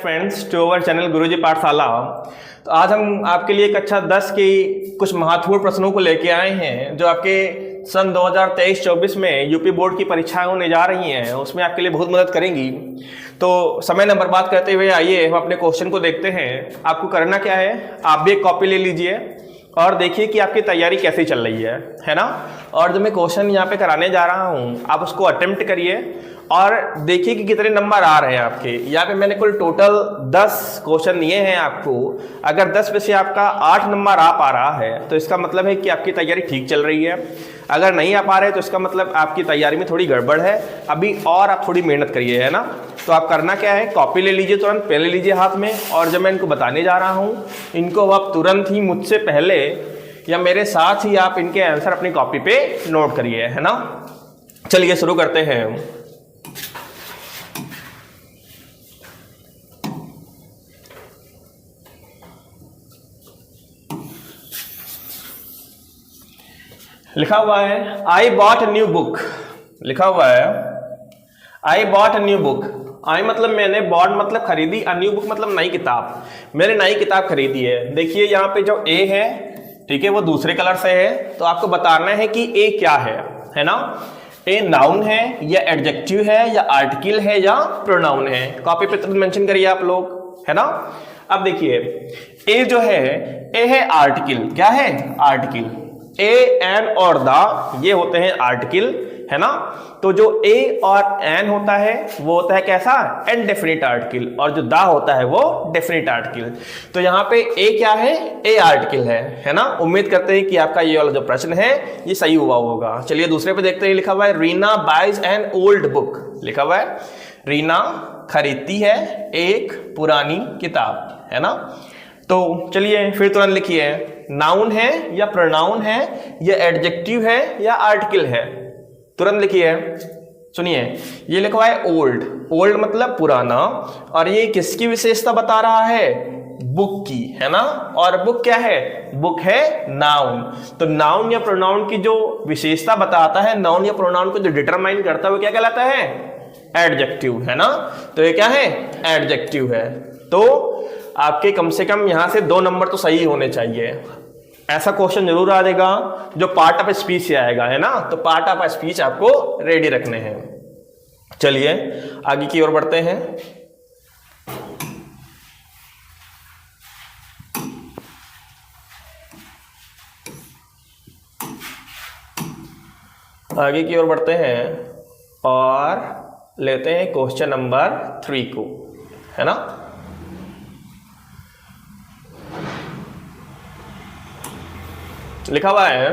Friends to our channel गुरुजी पाठशाला। तो आज हम आपके लिए कक्षा 10 की कुछ महत्वपूर्ण प्रश्नों को लेके आए हैं जो आपके सन 2023-24 में यूपी बोर्ड की परीक्षाएं होने जा रही हैं, उसमें आपके लिए बहुत मदद करेंगी। तो समय न बर्बाद करते हुए आइए हम अपने क्वेश्चन को देखते हैं। आपको करना क्या है, आप भी एक कॉपी ले लीजिए और देखिए कि आपकी तैयारी कैसी चल रही है ना। और जो मैं क्वेश्चन यहाँ पे कराने जा रहा हूँ आप उसको अटेम्प्ट करिए और देखिए कि कितने नंबर आ रहे हैं आपके। यहाँ पे मैंने कुल टोटल 10 क्वेश्चन दिए हैं आपको। अगर 10 में से आपका 8 नंबर आ पा रहा है तो इसका मतलब है कि आपकी तैयारी ठीक चल रही है। अगर नहीं आ पा रहे तो इसका मतलब आपकी तैयारी में थोड़ी गड़बड़ है, अभी और आप थोड़ी मेहनत करिए, है ना। तो आप करना क्या है, कॉपी ले लीजिए, तुरंत पेन ले लीजिए हाथ में, और जब मैं इनको बताने जा रहा हूँ इनको आप तुरंत ही मुझसे पहले या मेरे साथ ही आप इनके आंसर अपनी कॉपी पे नोट करिए, है ना। चलिए शुरू करते हैं। लिखा हुआ है आई बॉट न्यू बुक। लिखा हुआ है आई बॉट न्यू बुक। आई मतलब मैंने, बॉट मतलब खरीदी, अ न्यू बुक मतलब नई किताब। मैंने नई किताब खरीदी है। देखिए यहाँ पे जो ए है, ठीक है, वो दूसरे कलर से है, तो आपको बताना है कि ए क्या है ना। ए नाउन है या एडजेक्टिव है या आर्टिकल है या प्रोनाउन है। कॉपी पे तुरंत मेंशन करिए आप लोग, है ना। अब देखिए ए जो है, ए है आर्टिकल। क्या है? आर्टिकल। ए, एन और द ये होते हैं आर्टिकल, है ना। तो जो ए और एन होता है वो होता है कैसा? इनडेफिनिट आर्टिकल, और जो द होता है वो डेफिनिट आर्टिकल। तो यहाँ पे ए क्या है? ए आर्टिकल है ना। उम्मीद करते हैं कि आपका ये वाला जो प्रश्न है ये सही हुआ होगा। चलिए दूसरे पे देखते हैं। लिखा हुआ है Reena buys an old book. लिखा हुआ है रीना खरीदती है एक पुरानी किताब, है ना। तो चलिए फिर तुरंत लिखिए, नाउन है या प्रोनाउन है या एडजेक्टिव है या आर्टिकल है। तुरंत लिखिए। सुनिए, ये लिखा हुआ है ओल्ड। ओल्ड मतलब पुराना, और ये किसकी विशेषता बता रहा है? बुक की, है ना। और बुक क्या है? बुक है नाउन। तो नाउन या प्रोनाउन की जो विशेषता बताता है, नाउन या प्रोनाउन को जो डिटरमाइन करता है वो क्या कहलाता है? एडजेक्टिव, है ना। तो ये क्या है? एडजेक्टिव है। तो आपके कम से कम यहां से 2 नंबर तो सही होने चाहिए। ऐसा क्वेश्चन जरूर आ जाएगा जो पार्ट ऑफ स्पीच से आएगा, है ना। तो पार्ट ऑफ स्पीच आपको रेडी रखने हैं। चलिए आगे की ओर बढ़ते हैं। आगे की ओर बढ़ते हैं और लेते हैं क्वेश्चन नंबर 3 को, है ना। लिखा हुआ है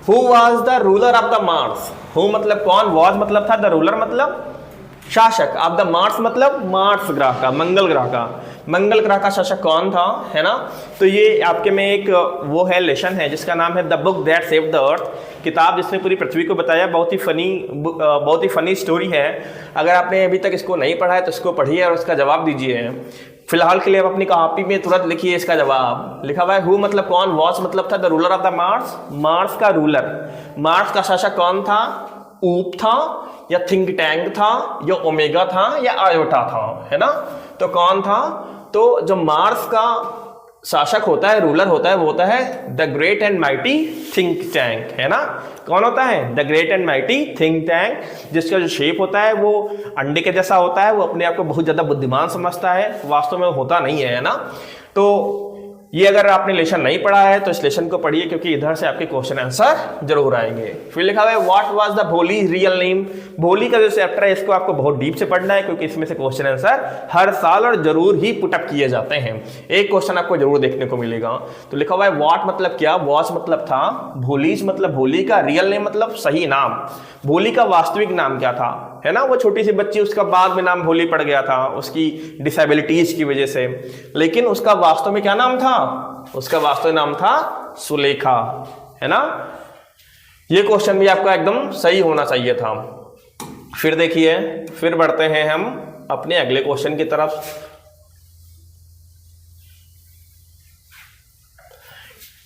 who was the ruler of the Mars. Who मतलब कौन, वॉज मतलब था, द रूलर मतलब शासक, ऑफ द मार्स मतलब मार्स ग्रह का, मंगल ग्रह का। मंगल ग्रह का शासक कौन था, है ना। तो ये आपके में एक वो है लेसन है जिसका नाम है the book that saved the earth. किताब जिसने पूरी पृथ्वी को बताया। बहुत ही फनी स्टोरी है। अगर आपने अभी तक इसको नहीं पढ़ा है तो इसको पढ़िए और उसका जवाब दीजिए। फिलहाल के लिए आप अपनी कॉपी में तुरंत लिखिए इसका जवाब। लिखा हुआ है हु मतलब कौन, वॉज मतलब था the ruler of the Mars. Mars का रूलर, मार्स का शासक कौन था? ऊप था या थिंक टैंक था या ओमेगा था या आयोटा था, है ना। तो कौन था? तो जो मार्स का शासक होता है, रूलर होता है, वो होता है the great and mighty think tank, है ना। कौन होता है? The great and mighty think tank, जिसका जो शेप होता है वो अंडे के जैसा होता है। वो अपने आप को बहुत ज्यादा बुद्धिमान समझता है, वास्तव में होता नहीं है ना। तो ये अगर आपने लेसन नहीं पढ़ा है तो इस लेसन को पढ़िए, क्योंकि इधर से आपके क्वेश्चन आंसर जरूर आएंगे। फिर लिखा हुआ है व्हाट वाज द भोली रियल नेम। भोली का जो चैप्टर है इसको आपको बहुत डीप से पढ़ना है, क्योंकि इसमें से क्वेश्चन आंसर हर साल और जरूर ही पुटअप किए जाते हैं। एक क्वेश्चन आपको जरूर देखने को मिलेगा। तो लिखा हुआ है व्हाट मतलब क्या, वॉच मतलब था, भोलीज मतलब भोली का, रियल नेम मतलब सही नाम। भोली का वास्तविक नाम क्या था, है ना। वो छोटी सी बच्ची, उसका बाद में नाम भोली पड़ गया था उसकी डिसेबिलिटीज की वजह से, लेकिन उसका वास्तव में क्या नाम था? उसका वास्तविक नाम था सुलेखा, है ना। ये क्वेश्चन भी आपका एकदम सही होना चाहिए था। फिर देखिए, फिर बढ़ते हैं हम अपने अगले क्वेश्चन की तरफ।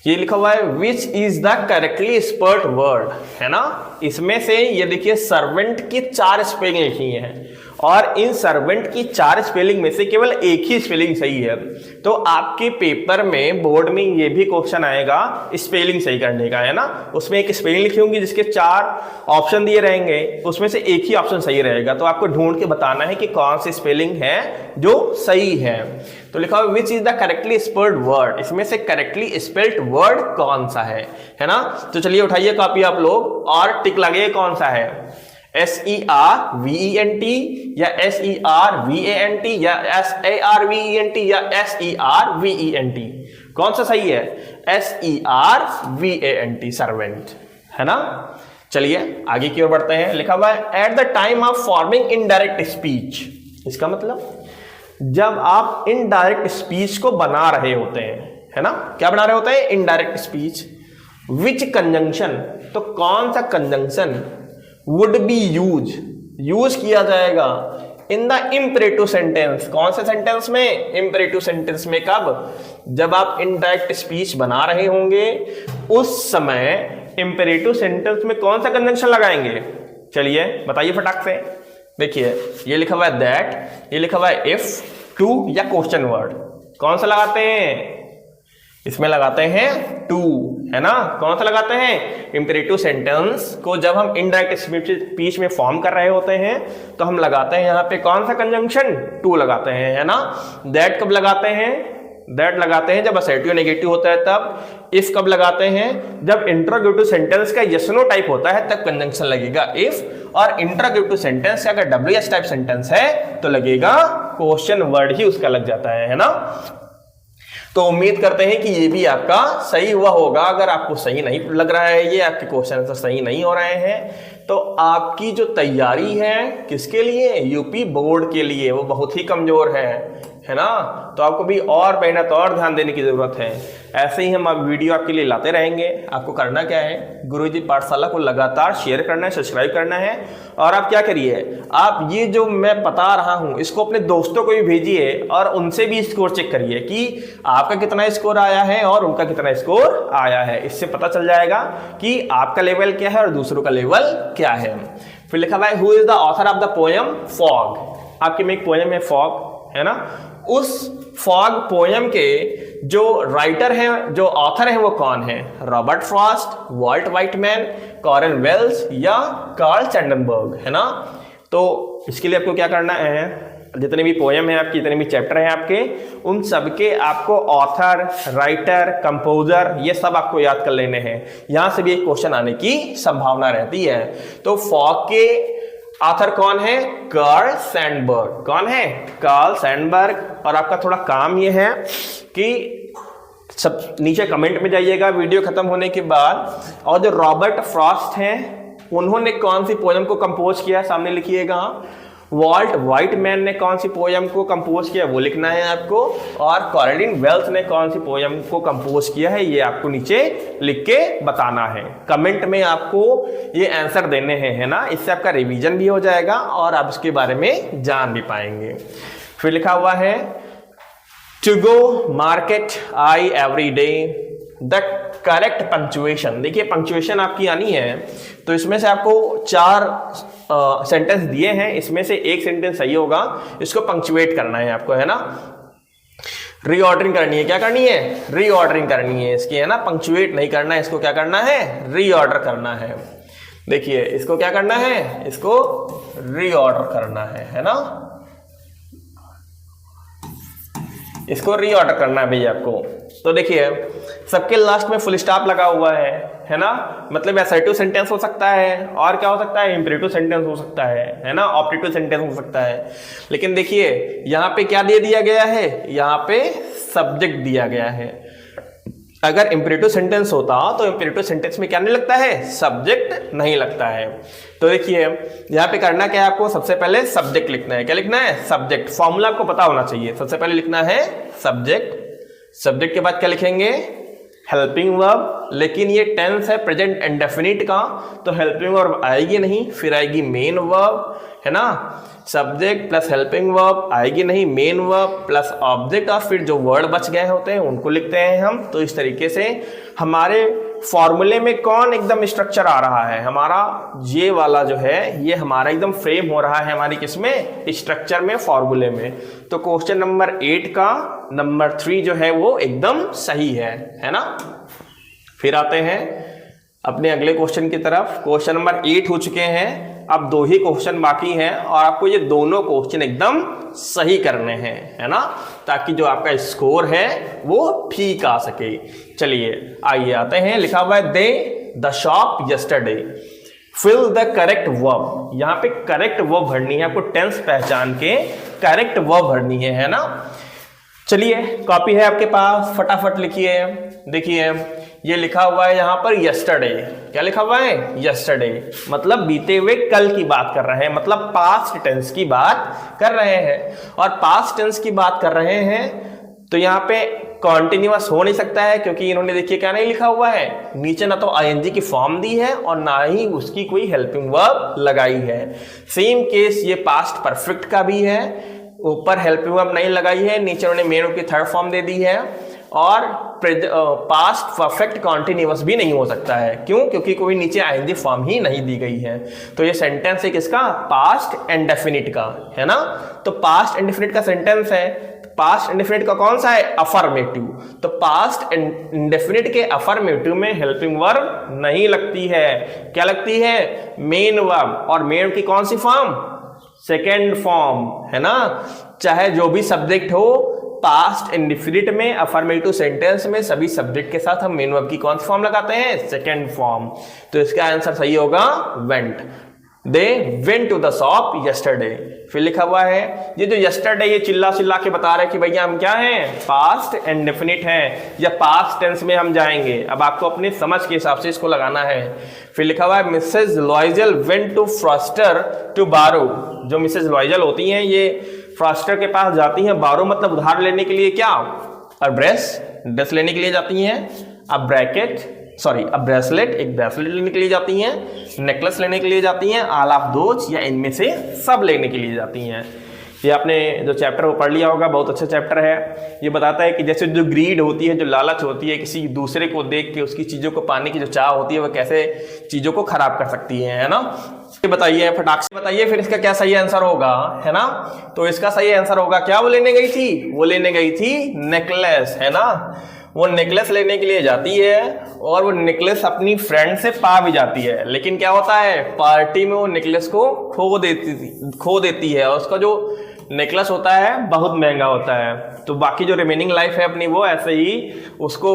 ये लिखा हुआ है which is the correctly spelled word, है ना। इसमें से ये देखिए सर्वेंट की 4 स्पेलिंग लिखी हैं और इन सर्वेंट की 4 स्पेलिंग में से केवल एक ही स्पेलिंग सही है। तो आपके पेपर में बोर्ड में ये भी क्वेश्चन आएगा स्पेलिंग सही करने का, है ना। उसमें एक स्पेलिंग लिखी होंगी जिसके 4 ऑप्शन दिए रहेंगे, उसमें से एक ही ऑप्शन सही रहेगा। तो आपको ढूंढ के बताना है कि कौन सी स्पेलिंग है जो सही है। तो लिखा हुआ which is the correctly spelled word, इसमें से करेक्टली स्पेल्ड वर्ड कौन सा है ना। तो चलिए उठाइए कॉपी आप लोग और टिक लगे कौन सा है, SERVENT या SERVANT या SARVENT या SERVENT, कौन सा सही है, SERVANT सर्वेंट, है ना। चलिए आगे की ओर बढ़ते हैं। लिखा हुआ है at the time of forming indirect speech, इसका मतलब जब आप इनडायरेक्ट स्पीच को बना रहे होते हैं, है ना, क्या बना रहे होते हैं, इनडायरेक्ट स्पीच। विच कंजंक्शन, तो कौन सा कंजंक्शन वुड बी यूज किया जाएगा इन द इंपरेटिव सेंटेंस, कौन से सेंटेंस में, इंपरेटिव सेंटेंस में। कब, जब आप इनडायरेक्ट स्पीच बना रहे होंगे उस समय इंपरेटिव सेंटेंस में कौन सा कंजंक्शन लगाएंगे। चलिए बताइए फटाक से। देखिए ये लिखा हुआ है दैट, ये लिखा हुआ है इफ, टू या क्वेश्चन वर्ड, कौन सा लगाते हैं, इसमें लगाते हैं टू, है ना। कौन सा लगाते हैं, इंपरेटिव सेंटेंस को जब हम इनडायरेक्ट स्पीच में फॉर्म कर रहे होते हैं तो हम लगाते हैं यहाँ पे कौन सा कंजंक्शन, टू लगाते हैं, है ना। दैट कब लगाते हैं, दैट लगाते हैं जब असर्टिव नेगेटिव होता है तब। इफ कब लगाते हैं, जब इंट्रोगेटिव सेंटेंस का यस नो टाइप होता है तब कंजंक्शन लगेगा इफ, और इंट्रोगेटिव सेंटेंस का अगर WH टाइप सेंटेंस है तो लगेगा क्वेश्चन वर्ड ही उसका लग जाता है ना। तो उम्मीद करते हैं कि ये भी आपका सही हुआ होगा। अगर आपको सही नहीं लग रहा है, ये आपके क्वेश्चन सही नहीं हो रहे हैं, तो आपकी जो तैयारी है किसके लिए, यूपी बोर्ड के लिए, वो बहुत ही कमजोर है ना। तो आपको भी और मेहनत और ध्यान देने की जरूरत है। ऐसे ही हम वीडियो आपके लिए लाते रहेंगे। आपको करना क्या है, गुरुजी पाठशाला को लगातार शेयर करना है, सब्सक्राइब करना है, और आप क्या करिए, आप ये जो मैं बता रहा हूं इसको अपने दोस्तों को भी भेजिए और उनसे भी स्कोर चेक करिए कि आपका कितना स्कोर आया है और उनका कितना स्कोर आया है। इससे पता चल जाएगा कि आपका लेवल क्या है और दूसरों का लेवल क्या है। फिर लिखा हुआ है who is the author of the poem fog, आपके में एक पोएम है फॉग, है ना। उस फॉग पोएम के जो राइटर हैं, जो ऑथर हैं, वो कौन है, रॉबर्ट फ्रॉस्ट, वॉल्ट व्हाइटमैन, कॉरन वेल्स या कार्ल सैंडनबर्ग, है ना। तो इसके लिए आपको क्या करना है, जितने भी पोएम है आपकी, जितने भी चैप्टर हैं आपके, उन सबके आपको ऑथर, राइटर, कंपोजर, ये सब आपको याद कर लेने हैं। यहां से भी एक क्वेश्चन आने की संभावना रहती है। तो फॉग के ऑथर कौन है, कार्ल सैंडबर्ग, कौन है, कार्ल सैंडबर्ग। और आपका थोड़ा काम ये है कि सब नीचे कमेंट में जाइएगा वीडियो खत्म होने के बाद, और जो रॉबर्ट फ्रॉस्ट हैं उन्होंने कौन सी पोएम को कंपोज किया सामने लिखिएगा, वॉल्ट व्हाइटमैन ने कौन सी पोएम को कंपोज किया वो लिखना है आपको, और कॉरन वेल्स ने कौन सी पोएम को कंपोज किया है ये आपको नीचे लिख के बताना है। कमेंट में आपको ये आंसर देने हैं, है ना। इससे आपका रिवीजन भी हो जाएगा और आप इसके बारे में जान भी पाएंगे। फिर लिखा हुआ है to go market I every day, the correct punctuation. देखिए पंक्चुएशन आपकी आनी है, तो इसमें से आपको 4 सेंटेंस दिए हैं, इसमें से एक सेंटेंस सही होगा, इसको पंक्चुएट करना है आपको, है ना। रीऑर्डरिंग करनी है, क्या करनी है, रीऑर्डरिंग करनी है इसकी, है ना। पंक्चुएट नहीं करना है, इसको क्या करना है, रीऑर्डर करना है। देखिए इसको क्या करना है, इसको रीऑर्डर करना है ना। इसको रीऑर्डर करना है भैया आपको। तो देखिए सबके लास्ट में फुल स्टॉप लगा हुआ है ना। मतलब असर्टिव सेंटेंस हो सकता है, और क्या हो सकता है, इंपरेटिव सेंटेंस हो सकता है ना, ऑप्टेटिव सेंटेंस हो सकता है। लेकिन देखिए यहाँ पे क्या दे दिया गया है, यहाँ पे सब्जेक्ट दिया गया है। अगर इंपरेटिव सेंटेंस होता तो इंपरेटिव सेंटेंस में क्या नहीं लगता है, सब्जेक्ट नहीं लगता है। तो देखिए यहाँ पे करना क्या है, आपको सबसे पहले सब्जेक्ट लिखना है। क्या लिखना है, सब्जेक्ट। फॉर्मूला आपको पता होना चाहिए। सबसे पहले लिखना है सब्जेक्ट, सब्जेक्ट के बाद क्या लिखेंगे, हेल्पिंग वर्ब। लेकिन ये टेंस है प्रेजेंट इंडेफिनिट का, तो हेल्पिंग वर्ब आएगी नहीं, फिर आएगी मेन वर्ब, है ना। सब्जेक्ट प्लस हेल्पिंग वर्ब आएगी नहीं, मेन वर्ब प्लस ऑब्जेक्ट, और फिर जो वर्ड बच गए होते हैं उनको लिखते हैं हम। तो इस तरीके से हमारे फॉर्मूले में कौन एकदम स्ट्रक्चर आ रहा है, हमारा ये वाला जो है ये हमारा एकदम फ्रेम हो रहा है हमारी किसमें, स्ट्रक्चर में, फॉर्मूले में। तो क्वेश्चन नंबर 8 का नंबर 3 जो है वो एकदम सही है ना। फिर आते हैं अपने अगले क्वेश्चन की तरफ। क्वेश्चन नंबर 8 हो चुके हैं, अब 2 ही क्वेश्चन बाकी हैं और आपको ये दोनों क्वेश्चन एकदम सही करने हैं, है ना, ताकि जो आपका स्कोर है वो ठीक आ सके। चलिए आइए आते हैं। लिखा हुआ है they the shop yesterday, fill the correct verb. यहाँ पे करेक्ट वर्ब भरनी है आपको, टेंस पहचान के करेक्ट वर्ब भरनी है ना। चलिए कॉपी है आपके पास, फटाफट लिखिए। देखिए ये लिखा हुआ है यहाँ पर यस्टरडे, क्या लिखा हुआ है, यस्टरडे मतलब बीते हुए कल की बात कर रहे हैं, मतलब पास्ट टेंस की बात कर रहे हैं। और पास्ट टेंस की बात कर रहे हैं तो यहाँ पे कॉन्टिन्यूअस हो नहीं सकता है, क्योंकि इन्होंने देखिए क्या नहीं लिखा हुआ है, नीचे ना तो आईएनजी की फॉर्म दी है और ना ही उसकी कोई हेल्पिंग वर्ब लगाई है। सेम केस ये पास्ट परफेक्ट का भी है, ऊपर हेल्पिंग वर्ब नहीं लगाई है, नीचे उन्होंने मेन की थर्ड फॉर्म दे दी है। और पास्ट परफेक्ट कॉन्टिन्यूअस भी नहीं हो सकता है, क्यों, क्योंकि कोई नीचे आईएनजी फॉर्म ही नहीं दी गई है। तो ये सेंटेंस है किसका, पास्ट इंडेफिनिट का, है ना। तो पास्ट इंडेफिनिट का सेंटेंस है, पास्ट इंडेफिनिट का कौन सा है, अफर्मेटिव। तो पास्ट इंडेफिनिट के अफर्मेटिव में हेल्पिंग वर्ब नहीं लगती है, क्या लगती है, मेन वर्ब। और मेन की कौन सी फॉर्म, सेकेंड फॉर्म, है ना। चाहे जो भी सब्जेक्ट हो, पास्ट इंडेफिनिट में अफर्मेटिव सेंटेंस में सभी सब्जेक्ट के साथ हम मेन वर्ब की कौन सी फॉर्म लगाते हैं, सेकेंड फॉर्म। तो इसका आंसर सही होगा went. They went to the shop yesterday. फिर लिखा हुआ है ये जो यस्टरडे, ये चिल्ला चिल्ला के बता रहे हैं कि भैया हम क्या हैं, पास्ट इंडेफिनिट हैं या पास्ट टेंस में हम जाएंगे। अब आपको अपनी समझ के हिसाब से इसको लगाना है। फिर लिखा हुआ है Mrs Loisel went to Froster tomorrow. जो मिसेज लॉयजल होती हैं ये फ्रॉस्टर के पास जाती हैं, बारो मतलब उधार लेने के लिए, क्या, ड्रेस लेने के लिए जाती हैं, अब ब्रेसलेट, एक ब्रेसलेट लेने के लिए जाती हैं, नेकलेस लेने के लिए जाती हैं, ऑल ऑफ दोज या इनमें से सब लेने के लिए जाती हैं। ये आपने जो चैप्टर वो पढ़ लिया होगा, बहुत अच्छा चैप्टर है। ये बताता है कि जैसे जो ग्रीड होती है, जो लालच होती है, किसी दूसरे को देख के उसकी चीज़ों को पाने की जो चाह होती है, वह कैसे चीज़ों को खराब कर सकती है ना। ये बताइए, फटाक से बताइए फिर इसका क्या सही आंसर होगा, है ना। तो इसका सही आंसर होगा क्या, वो लेने गई थी, वो लेने गई थी नेकलेस, है ना। वो नेकलेस लेने के लिए जाती है और वो नेकलेस अपनी फ्रेंड से पा भी जाती है, लेकिन क्या होता है, पार्टी में वो नेकलेस को खो देती है और उसका जो नेकलेस होता है बहुत महंगा होता है। तो बाकी जो रिमेनिंग लाइफ है अपनी, वो ऐसे ही उसको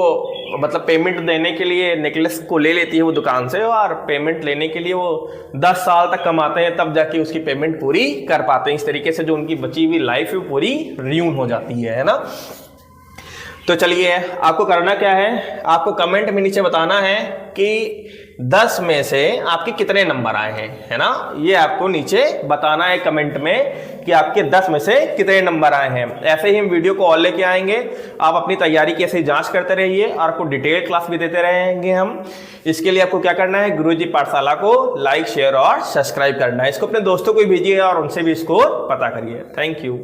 मतलब पेमेंट देने के लिए नेकलेस को ले लेती है वो दुकान से, और पेमेंट लेने के लिए वो 10 साल तक कमाते हैं, तब जाके उसकी पेमेंट पूरी कर पाते हैं। इस तरीके से जो उनकी बची हुई लाइफ है पूरी रियून हो जाती है ना। तो चलिए आपको करना क्या है, आपको कमेंट में नीचे बताना है कि 10 में से आपके कितने नंबर आए हैं, है ना। ये आपको नीचे बताना है कमेंट में कि आपके 10 में से कितने नंबर आए हैं। ऐसे ही हम वीडियो को और लेके आएंगे, आप अपनी तैयारी की ऐसे जांच करते रहिए और आपको डिटेल क्लास भी देते रहेंगे हम। इसके लिए आपको क्या करना है, गुरुजी पाठशाला को लाइक, शेयर और सब्सक्राइब करना है। इसको अपने दोस्तों को भी भेजिए और उनसे भी स्कोर पता करिए। Thank you.